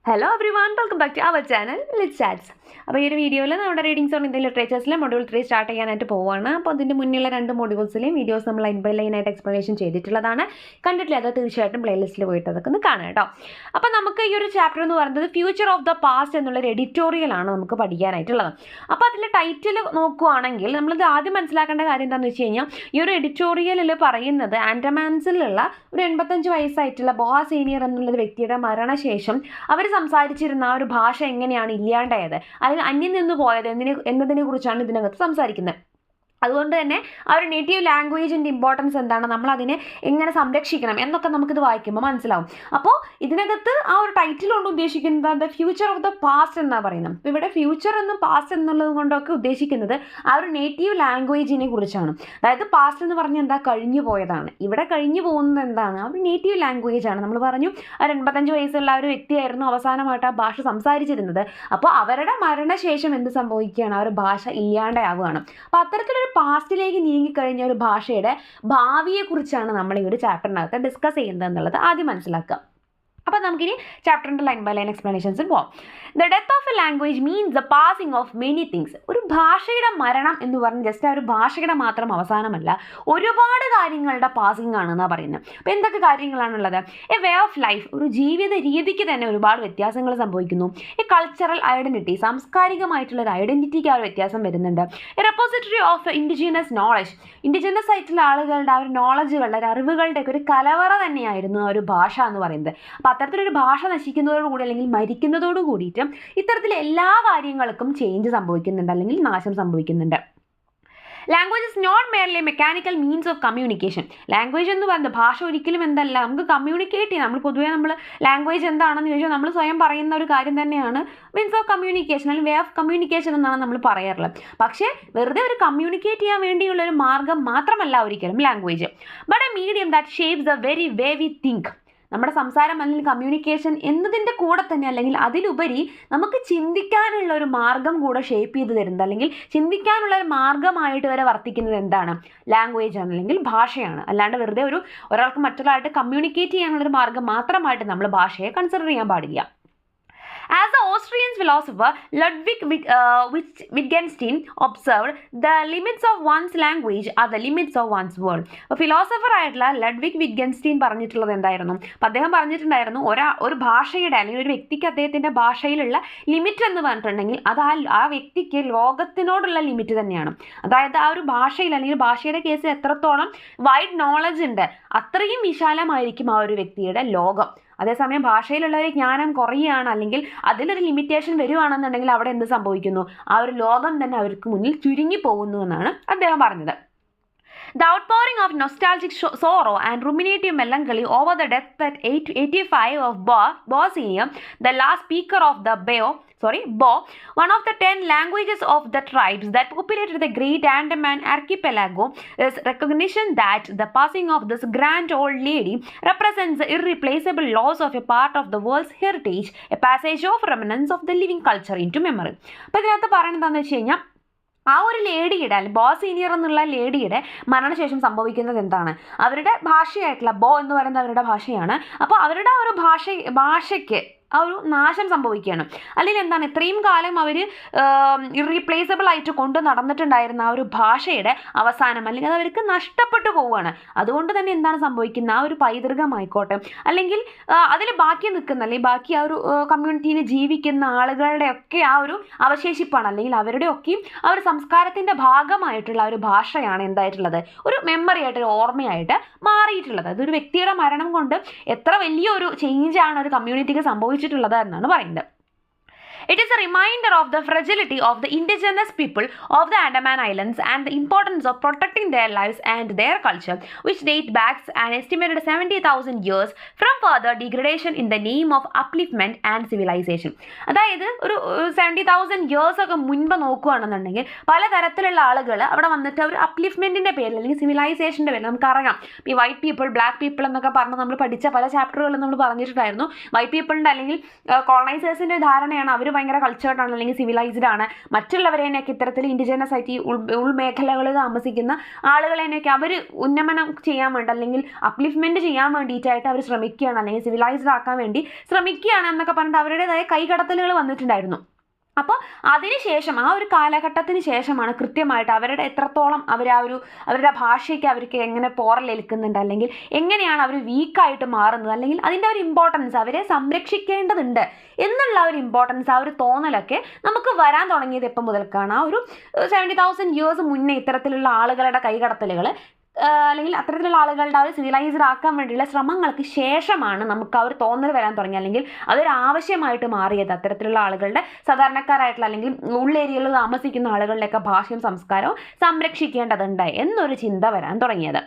Hello everyone, welcome back to our channel Let's Chats. അപ്പോൾ ഈ ഒരു വീഡിയോയിൽ നമ്മുടെ റീഡിങ്സ് ഓൺ ഇന്ത്യൻ ലിറ്ററേച്ചേഴ്സിലെ മൊഡ്യൂൾ 3 സ്റ്റാർട്ട് ചെയ്യാനായിട്ട് പോവുകയാണ്. അപ്പോൾ അതിൻ്റെ മുന്നിലുള്ള 2 മൊഡ്യൂൾസിലെയും വീഡിയോസ് നമ്മൾ ലൈൻ ബൈ ലൈൻ ആയിട്ട് എക്സ്പ്ലനേഷൻ ചെയ്തിട്ടുള്ളതാണ്. കണ്ടിട്ടില്ല അത് തീർച്ചയായിട്ടും പ്ലേലിസ്റ്റിൽ പോയിട്ട് അതൊക്കെ ഒന്ന് കാണാം കേട്ടോ. അപ്പോൾ നമുക്ക് ഈ ഒരു ചാപ്റ്റർ എന്ന് പറയുന്നത് ഫ്യൂച്ചർ ഓഫ് ദ പാസ്റ്റ് എന്നുള്ളൊരു എഡിറ്റോറിയലാണ് നമുക്ക് പഠിക്കാനായിട്ടുള്ളത്. അപ്പോൾ അതിൻ്റെ ടൈറ്റിൽ നോക്കുകയാണെങ്കിൽ നമ്മളിത് ആദ്യം മനസ്സിലാക്കേണ്ട കാര്യം എന്താണെന്ന് വെച്ച് കഴിഞ്ഞാൽ ഈ ഒരു എഡിറ്റോറിയലിൽ പറയുന്നത് ആൻഡമാൻസിലുള്ള ഒരു 85 വയസ്സായിട്ടുള്ള ബോഹ സീനിയർ എന്നുള്ള വ്യക്തിയുടെ മരണശേഷം അവർ സംസാരിച്ചിരുന്ന ആ ഒരു ഭാഷ എങ്ങനെയാണ് ഇല്ലാണ്ടായത്, അല്ലെങ്കിൽ അന്യം നിന്ന് പോയത് എന്നതിനെ കുറിച്ചാണ് ഇതിനകത്ത് സംസാരിക്കുന്നത്. അതുകൊണ്ട് തന്നെ ആ ഒരു നേറ്റീവ് ലാംഗ്വേജിൻ്റെ ഇമ്പോർട്ടൻസ് എന്താണ്, നമ്മളതിനെ എങ്ങനെ സംരക്ഷിക്കണം എന്നൊക്കെ നമുക്കിത് വായിക്കുമ്പോൾ മനസ്സിലാവും. അപ്പോൾ ഇതിനകത്ത് ആ ഒരു ടൈറ്റിൽ കൊണ്ട് ഉദ്ദേശിക്കുന്നത് the future of the past എന്നാണ് പറയുന്നത്. അപ്പോൾ ഇവിടെ ഫ്യൂച്ചർ എന്നും പാസ്റ്റ് എന്നുള്ളത് കൊണ്ടൊക്കെ ഉദ്ദേശിക്കുന്നത് ആ ഒരു നേറ്റീവ് ലാംഗ്വേജിനെ കുറിച്ചാണ്. അതായത് പാസ്റ്റ് എന്ന് പറഞ്ഞാൽ എന്താ, കഴിഞ്ഞു പോയതാണ്. ഇവിടെ കഴിഞ്ഞു പോകുന്നത് എന്താണ്, ആ ഒരു നേറ്റീവ് ലാംഗ്വേജ് ആണ്. നമ്മൾ പറഞ്ഞു ആ 85 വയസ്സുള്ള ആ ഒരു വ്യക്തിയായിരുന്നു അവസാനമായിട്ട് ആ ഭാഷ സംസാരിച്ചിരുന്നത്. അപ്പോൾ അവരുടെ മരണശേഷം എന്ത് സംഭവിക്കുകയാണ്, ആ ഒരു ഭാഷ ഇല്ലാണ്ടാവുകയാണ്. അപ്പോൾ അത്തരത്തിലൊരു പാസ്റ്റിലേക്ക് നീങ്ങിക്കഴിഞ്ഞ ഒരു ഭാഷയുടെ ഭാവിയെക്കുറിച്ചാണ് നമ്മൾ ഈ ഒരു ചാപ്റ്ററിനകത്ത് ഡിസ്കസ് ചെയ്യുന്നത് എന്നുള്ളത് ആദ്യം മനസ്സിലാക്കുക. അപ്പോൾ നമുക്കിനി ചാപ്റ്ററിൻ്റെ ലൈൻ ബൈ ലൈൻ എക്സ്പ്ലനേഷൻസിൽ പോകാം. The death of A language means the passing of many things. ഒരു ഭാഷയുടെ മരണം എന്ന് പറഞ്ഞ് ജസ്റ്റ് ആ ഒരു ഭാഷയുടെ മാത്രം അവസാനമല്ല, ഒരുപാട് കാര്യങ്ങളുടെ പാസിംഗ് ആണെന്നാണ് പറയുന്നത്. അപ്പോൾ എന്തൊക്കെ കാര്യങ്ങളാണുള്ളത്? എ വേ ഓഫ് ലൈഫ്, ഒരു ജീവിത രീതിക്ക് തന്നെ ഒരുപാട് വ്യത്യാസങ്ങൾ സംഭവിക്കുന്നു. എ കൾച്ചറൽ ഐഡൻറ്റിറ്റി, സാംസ്കാരികമായിട്ടുള്ള ഒരു ഐഡൻറ്റിറ്റിക്ക് ആ ഒരു വ്യത്യാസം വരുന്നുണ്ട്. A repository of indigenous knowledge, indigenous ആയിട്ടുള്ള ആളുകളുടെ ആ ഒരു നോളജുകളുടെ, ഒരു അറിവുകളുടെ ഒരു കലവറ തന്നെയായിരുന്നു ആ ഒരു ഭാഷ എന്ന് പറയുന്നത്. അപ്പോൾ അത്തരത്തിലൊരു ഭാഷ നശിക്കുന്നതോടുകൂടി അല്ലെങ്കിൽ മരിക്കുന്നതോടു കൂടിയിട്ട് ഇത്തരത്തിലെ എല്ലാ കാര്യങ്ങൾക്കും ചേഞ്ച് സംഭവിക്കുന്നുണ്ട്, അല്ലെങ്കിൽ നാശം സംഭവിക്കുന്നുണ്ട്. Language is not merely mechanical means of communication. Language എന്ന് പറയുന്നത് ഭാഷ ഒരിക്കലും എന്തല്ല, നമുക്ക് കമ്മ്യൂണിക്കേറ്റ് ചെയ്യാം. നമ്മൾ പൊതുവേ ലാംഗ്വേജ് എന്താണെന്ന് ചോദിച്ചാൽ നമ്മൾ സ്വയം പറയുന്ന ഒരു കാര്യം തന്നെയാണ് മീൻസ് ഓഫ് കമ്മ്യൂണിക്കേഷൻ, അല്ലെങ്കിൽ വേ ഓഫ് കമ്മ്യൂണിക്കേഷൻ എന്നാണ് നമ്മൾ പറയാറുള്ളത്. പക്ഷേ വെറുതെ ഒരു കമ്മ്യൂണിക്കേറ്റ് ചെയ്യാൻ വേണ്ടിയുള്ള ഒരു മാർഗ്ഗം മാത്രമല്ല ഒരിക്കലും language, but A medium that shapes the very way we think. നമ്മുടെ സംസാരം അല്ലെങ്കിൽ കമ്മ്യൂണിക്കേഷൻ എന്നതിൻ്റെ കൂടെ തന്നെ, അല്ലെങ്കിൽ അതിലുപരി നമുക്ക് ചിന്തിക്കാനുള്ള ഒരു മാർഗം കൂടെ ഷേപ്പ് ചെയ്ത് തരുന്നത്, അല്ലെങ്കിൽ ചിന്തിക്കാനുള്ള ഒരു മാർഗമായിട്ട് വരെ വർത്തിക്കുന്നത് എന്താണ്, ലാംഗ്വേജ് ആണ്, അല്ലെങ്കിൽ ഭാഷയാണ്. അല്ലാണ്ട് വെറുതെ ഒരാൾക്ക് മറ്റൊരാളായിട്ട് കമ്മ്യൂണിക്കേറ്റ് ചെയ്യാനുള്ളൊരു മാർഗം മാത്രമായിട്ട് നമ്മൾ ഭാഷയെ കൺസിഡർ ചെയ്യാൻ പാടില്ല. As the Austrian philosopher Ludwig Wittgenstein observed, the limits of one's language are the limits of one's world. Philosopher ആയിട്ടുള്ള ലഡ്വിഗ് വിറ്റ്ഗൻസ്റ്റീൻ പറഞ്ഞിട്ടുള്ളത് എന്തായിരുന്നു? അപ്പം അദ്ദേഹം പറഞ്ഞിട്ടുണ്ടായിരുന്നു, ഒരു ഭാഷയുടെ അല്ലെങ്കിൽ ഒരു വ്യക്തിക്ക് അദ്ദേഹത്തിൻ്റെ ഭാഷയിലുള്ള ലിമിറ്റ് എന്ന് പറഞ്ഞിട്ടുണ്ടെങ്കിൽ അത് ആ വ്യക്തിക്ക് ലോകത്തിനോടുള്ള ലിമിറ്റ് തന്നെയാണ്. അതായത് ആ ഒരു ഭാഷയിൽ, അല്ലെങ്കിൽ ഭാഷയുടെ കേസിൽ എത്രത്തോളം വൈഡ് നോളജ് ഉണ്ട് അത്രയും വിശാലമായിരിക്കും ആ ഒരു വ്യക്തിയുടെ ലോകം. അതേസമയം ഭാഷയിലുള്ള ഒരു ജ്ഞാനം കുറയുകയാണ്, അല്ലെങ്കിൽ അതിലൊരു ലിമിറ്റേഷൻ വരുവാണെന്നുണ്ടെങ്കിൽ അവിടെ എന്ത് സംഭവിക്കുന്നു, ആ ഒരു ലോകം തന്നെ അവർക്ക് മുന്നിൽ ചുരുങ്ങി പോകുന്നു എന്നാണ് അദ്ദേഹം പറഞ്ഞത്. The outpouring of nostalgic sorrow and ruminative melancholy over the death at 85 of Bo Senior, the last speaker of the Bo, one of the 10 languages of the tribes that populated the Great Andaman Archipelago, is recognition that the passing of this grand old lady represents the irreplaceable loss of a part of the world's heritage, a passage of remnants of the living culture into memory. അപ്പോൾ ഇതിനകത്ത് പറയുന്നത് എന്താണെന്ന് വെച്ച് കഴിഞ്ഞാൽ, ആ ഒരു ലേഡിയുടെ, അല്ലെങ്കിൽ ബോ സീനിയർ എന്നുള്ള ലേഡിയുടെ മരണശേഷം സംഭവിക്കുന്നത് എന്താണ്, അവരുടെ ഭാഷയായിട്ടുള്ള ബോ എന്ന് പറയുന്നത് അവരുടെ ഭാഷയാണ്. അപ്പോൾ അവരുടെ ആ ഒരു ഭാഷയ്ക്ക് ആ ഒരു നാശം സംഭവിക്കുകയാണ്. അല്ലെങ്കിൽ എന്താണ്, ഇത്രയും കാലം അവർ ഇറീപ്ലേസബിൾ ആയിട്ട് കൊണ്ട് നടന്നിട്ടുണ്ടായിരുന്ന ആ ഒരു ഭാഷയുടെ അവസാനം, അല്ലെങ്കിൽ അത് അവർക്ക് നഷ്ടപ്പെട്ടു പോവുകയാണ്. അതുകൊണ്ട് തന്നെ എന്താണ് സംഭവിക്കുന്നത്, ആ ഒരു പൈതൃകമായിക്കോട്ടെ, അല്ലെങ്കിൽ അതിൽ ബാക്കി നിൽക്കുന്ന, അല്ലെങ്കിൽ ബാക്കി ആ ഒരു കമ്മ്യൂണിറ്റിയിൽ ജീവിക്കുന്ന ആളുകളുടെയൊക്കെ ആ ഒരു അവശേഷിപ്പാണ്, അല്ലെങ്കിൽ അവരുടെയൊക്കെയും ആ ഒരു സംസ്കാരത്തിൻ്റെ ഭാഗമായിട്ടുള്ള ഒരു ഭാഷയാണ് എന്തായിട്ടുള്ളത്, ഒരു മെമ്മറി ആയിട്ട്, ഒരു ഓർമ്മയായിട്ട് മാറിയിട്ടുള്ളത്. അതൊരു വ്യക്തിയുടെ മരണം കൊണ്ട് എത്ര വലിയൊരു ചേഞ്ചാണ് ഒരു കമ്മ്യൂണിറ്റിക്ക് സംഭവിച്ചിട്ടുള്ളത് എന്നാണ് പറയുന്നത്. It is a reminder of the fragility of the indigenous people of the Andaman Islands and the importance of protecting their lives and their culture, which date back an estimated 70,000 years from further degradation in the name of upliftment and civilization. അതായത് ഒരു 70,000 years ഒക്കെ മുൻപ് നോക്കുകയാണെന്നുണ്ടെങ്കിൽ പലതരത്തിലുള്ള ആളുകൾ അവിടെ വന്നിട്ട് ഒരു അപ്ലിഫ്റ്റ്മെൻറ്റിൻ്റെ പേരിൽ, അല്ലെങ്കിൽ സിവിലൈസേഷൻ്റെ പേരിൽ, നമുക്കറിയാം ഈ വൈറ്റ് പീപ്പിൾ, ബ്ലാക്ക് പീപ്പിൾ എന്നൊക്കെ പറഞ്ഞ് നമ്മൾ പഠിച്ച പല ചാപ്റ്ററുകളും നമ്മൾ പറഞ്ഞിട്ടുണ്ടായിരുന്നു. വൈറ്റ് പീപ്പിളിൻ്റെ അല്ലെങ്കിൽ കോളനൈസേഴ്സിൻ്റെ ധാരണയാണ് അവർ ഭയങ്കര കൾച്ചേർഡ് ആണ് അല്ലെങ്കിൽ സിവിലൈസ്ഡ് ആണ്, മറ്റുള്ളവരെയൊക്കെ ഇത്തരത്തിൽ ഇൻഡിജിനസ് ആയിട്ട് ഉൾമേഖലകളിൽ താമസിക്കുന്ന ആളുകളെയൊക്കെ അവർ ഉന്നമനം ചെയ്യാൻ വേണ്ടി അല്ലെങ്കിൽ അപ്ലിഫ്റ്റ്മെൻറ്റ് ചെയ്യാൻ വേണ്ടിയിട്ടായിട്ട് അവർ ശ്രമിക്കുകയാണ്, അല്ലെങ്കിൽ സിവിലൈസ്ഡ് ആക്കാൻ വേണ്ടി ശ്രമിക്കുകയാണ് എന്നൊക്കെ പറഞ്ഞിട്ട് അവരുടേതായ കൈകടത്തലുകൾ വന്നിട്ടുണ്ടായിരുന്നു. അപ്പോൾ അതിനുശേഷം ആ ഒരു കാലഘട്ടത്തിന് ശേഷമാണ് കൃത്യമായിട്ട് അവരുടെ എത്രത്തോളം അവരുടെ ഭാഷയ്ക്ക് അവർക്ക് എങ്ങനെ പോറലേൽക്കുന്നുണ്ട്, അല്ലെങ്കിൽ എങ്ങനെയാണ് അവർ വീക്കായിട്ട് മാറുന്നത്, അല്ലെങ്കിൽ അതിൻ്റെ ഒരു ഇമ്പോർട്ടൻസ് അവരെ സംരക്ഷിക്കേണ്ടതുണ്ട് എന്നുള്ള ഒരു ഇമ്പോർട്ടൻസ്, ആ ഒരു തോന്നലൊക്കെ നമുക്ക് വരാൻ തുടങ്ങിയത് എപ്പം മുതൽക്കാണ്? ആ ഒരു 70,000 years മുന്നേ ഇത്തരത്തിലുള്ള ആളുകളുടെ കൈകടത്തലുകൾ അല്ലെങ്കിൽ അത്തരത്തിലുള്ള ആളുകളുടെ ആ ഒരു സിവിലൈസ്ഡ് ആക്കാൻ വേണ്ടിയുള്ള ശ്രമങ്ങൾക്ക് ശേഷമാണ് നമുക്ക് ആ ഒരു തോന്നൽ വരാൻ തുടങ്ങി, അല്ലെങ്കിൽ അതൊരു ആവശ്യമായിട്ട് മാറിയത്. അത്തരത്തിലുള്ള ആളുകളുടെ സാധാരണക്കാരായിട്ടുള്ള അല്ലെങ്കിൽ ഉള്ളേരിയകളിൽ താമസിക്കുന്ന ആളുകളുടെയൊക്കെ ഭാഷയും സംസ്കാരവും സംരക്ഷിക്കേണ്ടതുണ്ട് എന്നൊരു ചിന്ത വരാൻ തുടങ്ങിയത്.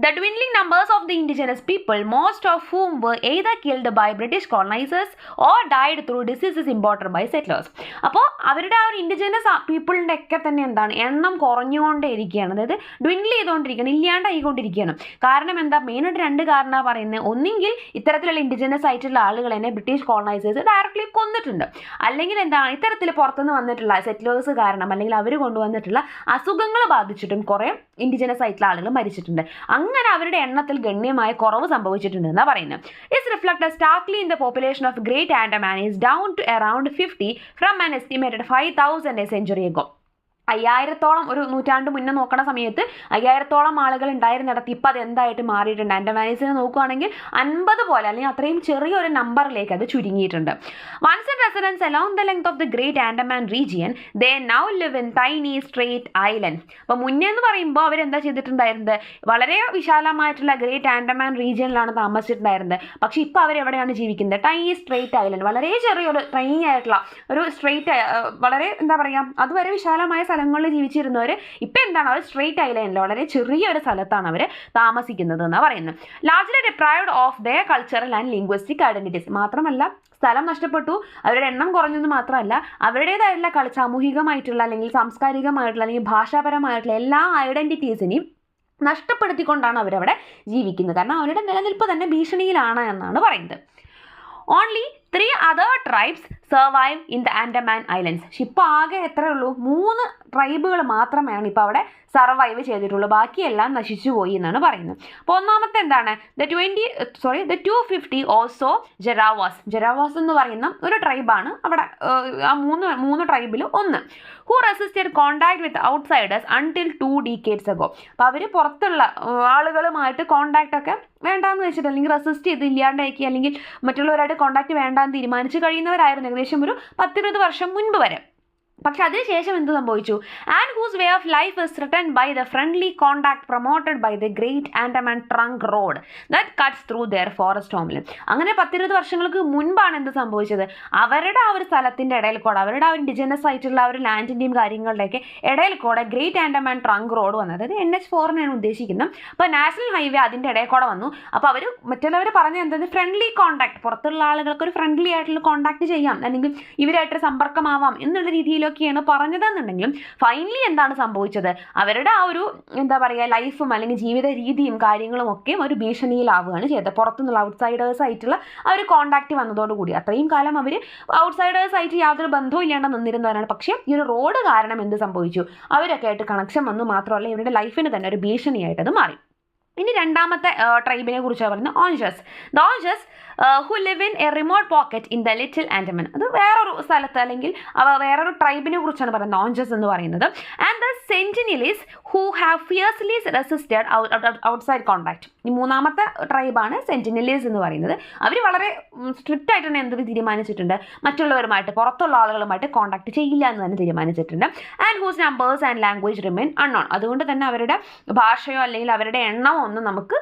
The dwindling numbers of the indigenous people, most of whom were either killed by British colonizers or died through diseases imported by settlers. അപ്പോൾ അവരുടെ ആ ഒരു ഇൻഡിജിനസ് പീപ്പിളിൻ്റെ ഒക്കെ തന്നെ എന്താണ് എണ്ണം കുറഞ്ഞുകൊണ്ടേ ഇരിക്കുകയാണ്, അതായത് ഡ്വിൻഡിൽ ചെയ്തുകൊണ്ടിരിക്കുകയാണ്, ഇല്ലാണ്ടായിക്കൊണ്ടിരിക്കുകയാണ്. കാരണം എന്താ? മെയിനായിട്ട് 2 കാരണമാണ് പറയുന്നത്. ഒന്നെങ്കിൽ ഇത്തരത്തിലുള്ള ഇൻഡിജിനസ് ആയിട്ടുള്ള ആളുകളെ ബ്രിട്ടീഷ് കോളനൈസേഴ്സ് ഡയറക്റ്റ്ലി കൊന്നിട്ടുണ്ട്, അല്ലെങ്കിൽ എന്താണ് ഇത്തരത്തിൽ പുറത്തുനിന്ന് വന്നിട്ടുള്ള സെറ്റിലേഴ്സ് കാരണം അല്ലെങ്കിൽ അവർ കൊണ്ടുവന്നിട്ടുള്ള അസുഖങ്ങൾ ബാധിച്ചിട്ടും കുറേ ഇൻഡിജിനസ് ആയിട്ടുള്ള ആളുകൾ മരിച്ചിട്ടുണ്ട്. അങ്ങനെ അവരുടെ എണ്ണത്തിൽ ഗണ്യമായ കുറവ് സംഭവിച്ചിട്ടുണ്ട് എന്നാണ് പറയുന്നത്. It's reflected starkly in the population of Great Andaman is down to around 50 from an estimated 5,000 a century ago. 5000-ഓളം ഒരു നൂറ്റാണ്ട് മുന്നേ നോക്കണ സമയത്ത് 5000-ഓളം ആളുകൾ ഉണ്ടായിരുന്നിടത്ത് ഇപ്പം അത് എന്തായിട്ട് മാറിയിട്ടുണ്ട്? ആൻഡമാനീസിനെ നോക്കുകയാണെങ്കിൽ 50 പോലെ അല്ലെങ്കിൽ അത്രയും ചെറിയൊരു നമ്പറിലേക്ക് അത് ചുരുങ്ങിയിട്ടുണ്ട്. Once in residence along the length of the Great Andaman region they now live in tiny Strait Island. അപ്പോൾ മുന്നേ എന്ന് പറയുമ്പോൾ അവരെന്താ ചെയ്തിട്ടുണ്ടായിരുന്നത്? വളരെ വിശാലമായിട്ടുള്ള ഗ്രേറ്റ് ആൻഡമാൻ റീജിയനിലാണ് താമസിച്ചിട്ടുണ്ടായിരുന്നത്. പക്ഷേ ഇപ്പോൾ അവരെവിടെയാണ് ജീവിക്കുന്നത്? ടൈനി സ്ട്രേറ്റ് ഐലൻഡ്, വളരെ ചെറിയൊരു ടൈനി ആയിട്ടുള്ള ഒരു സ്ട്രേറ്റ്, വളരെ എന്താ പറയുക, അതുവരെ വിശാലമായ സ്ഥലങ്ങളിൽ ജീവിച്ചിരുന്നവർ ഇപ്പം എന്താണ്? അവർ സ്ട്രേറ്റ് ഐലൻഡിൽ വളരെ ചെറിയൊരു സ്ഥലത്താണ് അവർ താമസിക്കുന്നത് എന്നാണ് പറയുന്നത്. Largely deprived of their cultural and linguistic identities. മാത്രമല്ല സ്ഥലം നഷ്ടപ്പെട്ടു, അവരുടെ എണ്ണം കുറഞ്ഞെന്ന് മാത്രമല്ല അവരുടേതായിട്ടുള്ള സാമൂഹികമായിട്ടുള്ള അല്ലെങ്കിൽ സാംസ്കാരികമായിട്ടുള്ള അല്ലെങ്കിൽ ഭാഷാപരമായിട്ടുള്ള എല്ലാ ഐഡന്റിറ്റീസിനെയും നഷ്ടപ്പെടുത്തിക്കൊണ്ടാണ് അവരവിടെ ജീവിക്കുന്നത്. കാരണം അവരുടെ നിലനിൽപ്പ് തന്നെ ഭീഷണിയിലാണ് എന്നാണ് പറയുന്നത്. Only 3 other tribes survive in the Andaman islands. പക്ഷെ ഇപ്പോൾ ആകെ എത്രയേ ഉള്ളൂ? 3 ട്രൈബുകൾ മാത്രമാണ് ഇപ്പോൾ അവിടെ സർവൈവ് ചെയ്തിട്ടുള്ളൂ, ബാക്കിയെല്ലാം നശിച്ചു പോയി എന്നാണ് പറയുന്നത്. അപ്പോൾ ഒന്നാമത്തെ എന്താണ്? ദ 250 ഓൾസോ ജെറാവാസ് എന്ന് പറയുന്ന ഒരു ട്രൈബാണ് അവിടെ. ആ മൂന്ന് ട്രൈബിൽ ഒന്ന് who resisted contact with outsiders until 2 decades ago. അപ്പോൾ അവർ പുറത്തുള്ള ആളുകളുമായിട്ട് കോണ്ടാക്ട് ഒക്കെ വേണ്ടാന്ന് വെച്ചിട്ട് അല്ലെങ്കിൽ റെസിസ്റ്റ് ചെയ്ത് ഇല്ലാണ്ടാക്കി അല്ലെങ്കിൽ മറ്റുള്ളവരായിട്ട് കോണ്ടാക്ട് വേണ്ടാന്ന് തീരുമാനിച്ച് കഴിയുന്നവരായിരുന്നു ഏകദേശം ഒരു 10-20 വർഷം മുൻപ് വരെ. പക്ഷെ അതിനുശേഷം എന്ത് സംഭവിച്ചു? And whose way of life is written by the friendly contact promoted by the Great Andaman Trunk Road that cuts through their forest homeland. അങ്ങനെ 10-20 വർഷങ്ങൾക്ക് മുൻപാണ് എന്ത് സംഭവിച്ചത്? അവരുടെ ആ ഒരു സ്ഥലത്തിൻ്റെ ഇടയിൽ കൂടെ, അവരുടെ ആ ഒരു ഇൻഡിജിനസ് ആയിട്ടുള്ള ആ ഒരു ലാൻഡിൻ്റെയും കാര്യങ്ങളുടെയൊക്കെ ഇടയിൽ കൂടെ ഗ്രേറ്റ് ആൻഡമാൻ ട്രങ്ക് റോഡ് വന്നത്. അതായത് NH4 ഉദ്ദേശിക്കുന്നത്. അപ്പോൾ നാഷണൽ ഹൈവേ അതിൻ്റെ ഇടയിൽ കൂടെ വന്നു. അപ്പോൾ അവർ മറ്റുള്ളവർ പറഞ്ഞ എന്താണ്? ഫ്രണ്ട്ലി കോണ്ടാക്ട്, പുറത്തുള്ള ആളുകൾക്ക് ഒരു ഫ്രണ്ട്ലി ആയിട്ടുള്ള കോണ്ടാക്ട് ചെയ്യാം അല്ലെങ്കിൽ ഇവരായിട്ട് സമ്പർക്കമാവാം എന്നുള്ള രീതിയിലൊക്കെയാണ് പറഞ്ഞതെന്നുണ്ടെങ്കിലും ഫൈനലി എന്താണ് സംഭവിച്ചത്? അവരുടെ ആ ഒരു എന്താ പറയുക ലൈഫും അല്ലെങ്കിൽ ജീവിത രീതിയും കാര്യങ്ങളും ഒക്കെ ഒരു ഭീഷണിയിലാവുകയാണ് ചെയ്തത്. പുറത്തുനിന്നുള്ള ഔട്ട്സൈഡേഴ്സ് ആയിട്ടുള്ള ആ ഒരു കോണ്ടാക്ട് വന്നതോടുകൂടി അത്രയും കാലം അവർ ഔട്ട്സൈഡേഴ്സ് ആയിട്ട് യാതൊരു ബന്ധവും ഇല്ലാണ്ട് നിന്നിരുന്നവരാണ്. പക്ഷേ ഈ ഒരു റോഡ് കാരണം എന്ത് സംഭവിച്ചു? അവരൊക്കെ ആയിട്ട് കണക്ഷൻ വന്നു. മാത്രമല്ല ഇവരുടെ ലൈഫിന് തന്നെ ഒരു ഭീഷണിയായിട്ട് അത് മാറി. ഇനി രണ്ടാമത്തെ ട്രൈബിനെ കുറിച്ചാണ് പറയുന്നത്, Onges. The Onges who live in a remote pocket in the Little Andaman. അത് വേറൊരു സ്ഥലത്ത് അല്ലെങ്കിൽ വേറൊരു ട്രൈബിനെ കുറിച്ചാണ് പറയുന്നത് ഓഞ്ചസ് എന്ന് പറയുന്നത്. And the Sentinelese who have fiercely resisted outside contact. ഈ മൂന്നാമത്തെ ട്രൈബാണ് സെന്റിനലീസ് എന്ന് പറയുന്നത്. അവർ വളരെ സ്ട്രിക്റ്റ് ആയിട്ട് തന്നെ എന്ത് തീരുമാനിച്ചിട്ടുണ്ട്? മറ്റുള്ളവരുമായിട്ട് പുറത്തുള്ള ആളുകളുമായിട്ട് കോണ്ടാക്ട് ചെയ്യില്ല എന്ന് തന്നെ തീരുമാനിച്ചിട്ടുണ്ട്. And whose numbers and language remain unknown. അതുകൊണ്ട് തന്നെ അവരുടെ ഭാഷയോ അല്ലെങ്കിൽ അവരുടെ എണ്ണമോ ഒന്നും നമുക്ക്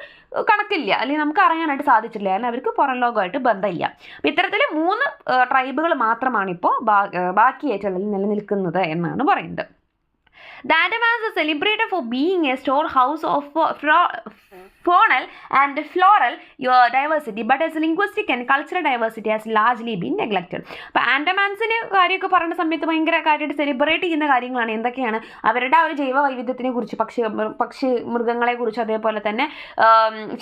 കണക്കില്ല അല്ലെങ്കിൽ നമുക്ക് അറിയാനായിട്ട് സാധിച്ചില്ല. കാരണം അവർക്ക് പുറം ലോകമായിട്ട് ബന്ധമില്ല. അപ്പോൾ ഇത്തരത്തിൽ 3 ട്രൈബുകൾ മാത്രമാണ് ഇപ്പോൾ ബാക്കിയായിട്ടുള്ള നിലനിൽക്കുന്നത് എന്നാണ് പറയുന്നത്. The Andamans are celebrated for being a storehouse of faunal and floral diversity, but as linguistic and cultural diversity has largely been neglected. അപ്പോൾ ആൻഡമാൻസിന് കാര്യമൊക്കെ പറയുന്ന സമയത്ത് ഭയങ്കര കാര്യമായിട്ട് സെലിബ്രേറ്റ് ചെയ്യുന്ന കാര്യങ്ങളാണ്. എന്തൊക്കെയാണ്? അവരുടെ ആ ഒരു ജൈവ വൈവിധ്യത്തിനെ കുറിച്ച്, പക്ഷി മൃഗങ്ങളെ കുറിച്ച്, അതേപോലെ തന്നെ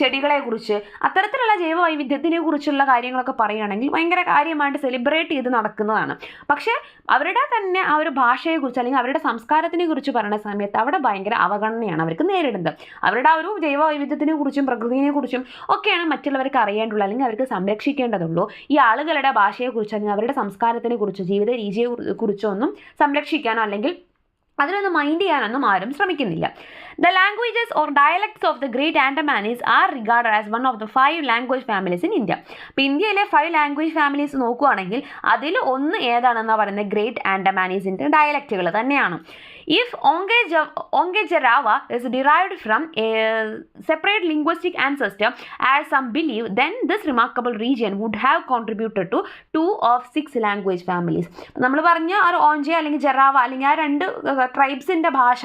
ചെടികളെ കുറിച്ച്, അത്തരത്തിലുള്ള ജൈവ വൈവിധ്യത്തിനെ കുറിച്ചുള്ള കാര്യങ്ങളൊക്കെ പറയുകയാണെങ്കിൽ ഭയങ്കര കാര്യമായിട്ട് സെലിബ്രേറ്റ് ചെയ്ത് നടക്കുന്നതാണ്. പക്ഷേ അവരുടെ തന്നെ ആ ഒരു ഭാഷയെക്കുറിച്ച് അല്ലെങ്കിൽ അവരുടെ സംസ്കാരത്തിനെ കുറിച്ച് പറയുന്ന സമയത്ത് അവിടെ ഭയങ്കര അവഗണനയാണ് അവർക്ക് നേരിടുന്നത്. അവരുടെ ആ ഒരു ജൈവ വൈവിധ്യത്തിനെ കുറിച്ചും പ്രകൃതിയെ കുറിച്ചും ഒക്കെയാണ് മറ്റുള്ളവർക്ക് അറിയേണ്ടുള്ളൂ അല്ലെങ്കിൽ അവർക്ക് സംരക്ഷിക്കേണ്ടതുള്ളൂ. ഈ ആളുകളുടെ ഭാഷയെക്കുറിച്ച് അല്ലെങ്കിൽ അവരുടെ സംസ്കാരത്തിനെ കുറിച്ചോ ജീവിത രീതിയെ കുറിച്ചോ ഒന്നും സംരക്ഷിക്കാനോ അല്ലെങ്കിൽ അതിനൊന്നും മൈൻഡ് ചെയ്യാനൊന്നും ആരും ശ്രമിക്കുന്നില്ല. The languages or dialects of the Great Andamanese are regarded as one of the 5 language families in India. ഇപ്പോൾ ഇന്ത്യയിലെ 5 ലാംഗ്വേജ് ഫാമിലീസ് നോക്കുകയാണെങ്കിൽ അതിൽ ഒന്ന് ഏതാണെന്നാണ് പറയുന്നത്? ഗ്രേറ്റ് ആൻഡമാനീസിൻ്റെ ഡയലക്റ്റുകൾ തന്നെയാണ്. If Ongejarawa is derived from a separate linguistic ancestor, as some believe, then this remarkable region would have contributed to 2 of 6 language families. നമ്മൾ പറഞ്ഞ ആ ഓഞ്ചെ അല്ലെങ്കിൽ ജറാവ അല്ലെങ്കിൽ ആ 2 ട്രൈബ്സിൻ്റെ ഭാഷ,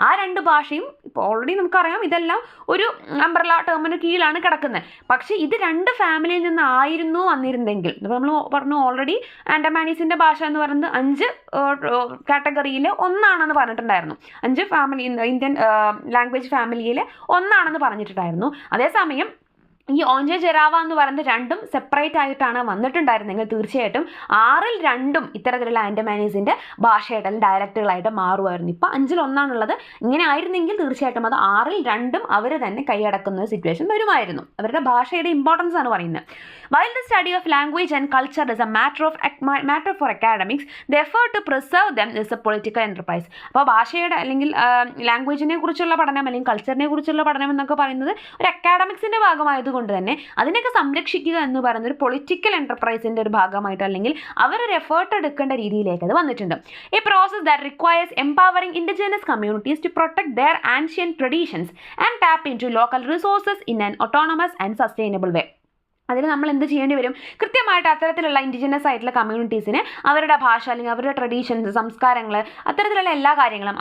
ആ 2 ഭാഷയും ഇപ്പോൾ ഓൾറെഡി നമുക്കറിയാം ഇതെല്ലാം ഒരു അംബ്രല ടേമിന് കീഴിലാണ് കിടക്കുന്നത്. പക്ഷേ ഇത് 2 ഫാമിലിയിൽ നിന്നായിരുന്നു വന്നിരുന്നെങ്കിൽ, ഇപ്പോൾ നമ്മൾ പറഞ്ഞു ഓൾറെഡി ആൻഡമാനീസിൻ്റെ ഭാഷ എന്ന് പറയുന്നത് 5 കാറ്റഗറിയിൽ ഒന്നാണെന്ന് പറഞ്ഞിട്ടുണ്ടായിരുന്നു. 5 ഫാമിലി ഇന്ത്യൻ ലാംഗ്വേജ് ഫാമിലിയിൽ ഒന്നാണെന്ന് പറഞ്ഞിട്ടുണ്ടായിരുന്നു. അതേസമയം ഈ ഓഞ്ചെജറാവ എന്ന് പറയുന്നത് 2 സെപ്പറേറ്റ് ആയിട്ടാണ് വന്നിട്ടുണ്ടായിരുന്നെങ്കിൽ തീർച്ചയായിട്ടും 6ൽ 2 ഇത്തരത്തിലുള്ള ആൻഡമാനീസിൻ്റെ ഭാഷയായിട്ട് അല്ലെങ്കിൽ ഡയലക്റ്റുകളായിട്ട് മാറുമായിരുന്നു. ഇപ്പോൾ 5ൽ 1 ഇങ്ങനെ ആയിരുന്നെങ്കിൽ തീർച്ചയായിട്ടും അത് 6ൽ 2 അവർ തന്നെ കൈയടക്കുന്ന ഒരു സിറ്റുവേഷൻ വരുമായിരുന്നു. അവരുടെ ഭാഷയുടെ ഇമ്പോർട്ടൻസ് ആണ് പറയുന്നത്. While the study of language and culture is a matter for academics, the effort to preserve them is a political enterprise. അപ്പോൾ ഭാഷയുടെ അല്ലെങ്കിൽ ലാംഗ്വേജിനെ കുറിച്ചുള്ള പഠനം അല്ലെങ്കിൽ കൾച്ചറിനെ കുറിച്ചുള്ള പഠനം എന്നൊക്കെ പറയുന്നത് ഒരു അക്കാഡമിക്സിൻ്റെ ഭാഗമായതുകൊണ്ട് തന്നെ അതിനൊക്കെ സംരക്ഷിക്കുക എന്ന് പറയുന്ന ഒരു പൊളിറ്റിക്കൽ എൻ്റർപ്രൈസിൻ്റെ ഒരു ഭാഗമായിട്ട് അല്ലെങ്കിൽ അവരൊരു എഫേർട്ട് എടുക്കേണ്ട രീതിയിലേക്ക് അത് വന്നിട്ടുണ്ട്. A process that requires empowering indigenous communities to protect their ancient traditions and tap into local resources in an autonomous and sustainable way. അതിൽ നമ്മൾ എന്ത് ചെയ്യേണ്ടി വരും? കൃത്യമായിട്ട് അത്തരത്തിലുള്ള ഇൻഡിജിനസ് ആയിട്ടുള്ള കമ്മ്യൂണിറ്റീസിന് അവരുടെ ഭാഷ അല്ലെങ്കിൽ അവരുടെ ട്രഡീഷൻസ്, സംസ്കാരങ്ങൾ, അത്തരത്തിലുള്ള എല്ലാ കാര്യങ്ങളും,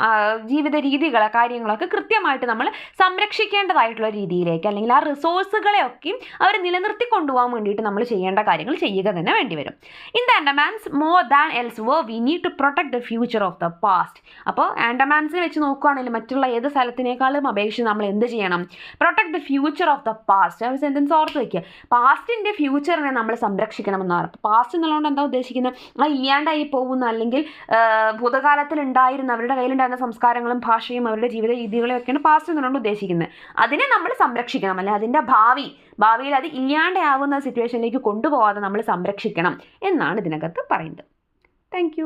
ജീവിത രീതികൾ, കാര്യങ്ങളൊക്കെ കൃത്യമായിട്ട് നമ്മൾ സംരക്ഷിക്കേണ്ടതായിട്ടുള്ള രീതിയിലേക്ക് അല്ലെങ്കിൽ ആ റിസോഴ്സുകളെയൊക്കെയും അവർ നിലനിർത്തി കൊണ്ടുപോകാൻ വേണ്ടിയിട്ട് നമ്മൾ ചെയ്യേണ്ട കാര്യങ്ങൾ ചെയ്യുക തന്നെ വേണ്ടി വരും. In the Andamans more than elsewhere we need to protect the future of the past. അപ്പോൾ ആൻഡമാൻസിനെ വെച്ച് നോക്കുകയാണെങ്കിൽ മറ്റുള്ള ഏത് സ്ഥലത്തിനേക്കാളും അപേക്ഷിച്ച് നമ്മൾ എന്ത് ചെയ്യണം? Protect the future of the past. ആ സെൻറ്റൻസ് ഓർത്ത് വയ്ക്കുക. പാസ്റ്റിൻ്റെ ഫ്യൂച്ചറിനെ നമ്മൾ സംരക്ഷിക്കണമെന്നാണ്. പാസ്റ്റ് എന്നുള്ളതുകൊണ്ട് എന്താ ഉദ്ദേശിക്കുന്നത്? ആ ഇല്ലാണ്ടായി പോകുന്ന അല്ലെങ്കിൽ ഭൂതകാലത്തിൽ ഉണ്ടായിരുന്ന അവരുടെ കയ്യിലുണ്ടായിരുന്ന സംസ്കാരങ്ങളും ഭാഷയും അവരുടെ ജീവിത രീതികളും ഒക്കെയാണ് പാസ്റ്റ് എന്നുള്ളത് ഉദ്ദേശിക്കുന്നത്. അതിനെ നമ്മൾ സംരക്ഷിക്കണം, അല്ലെങ്കിൽ അതിൻ്റെ ഭാവിയിൽ അത് ഇല്ലാണ്ടാവുന്ന സിറ്റുവേഷനിലേക്ക് കൊണ്ടുപോകാതെ നമ്മൾ സംരക്ഷിക്കണം എന്നാണ് ഇതിനകത്ത് പറയുന്നത്. താങ്ക്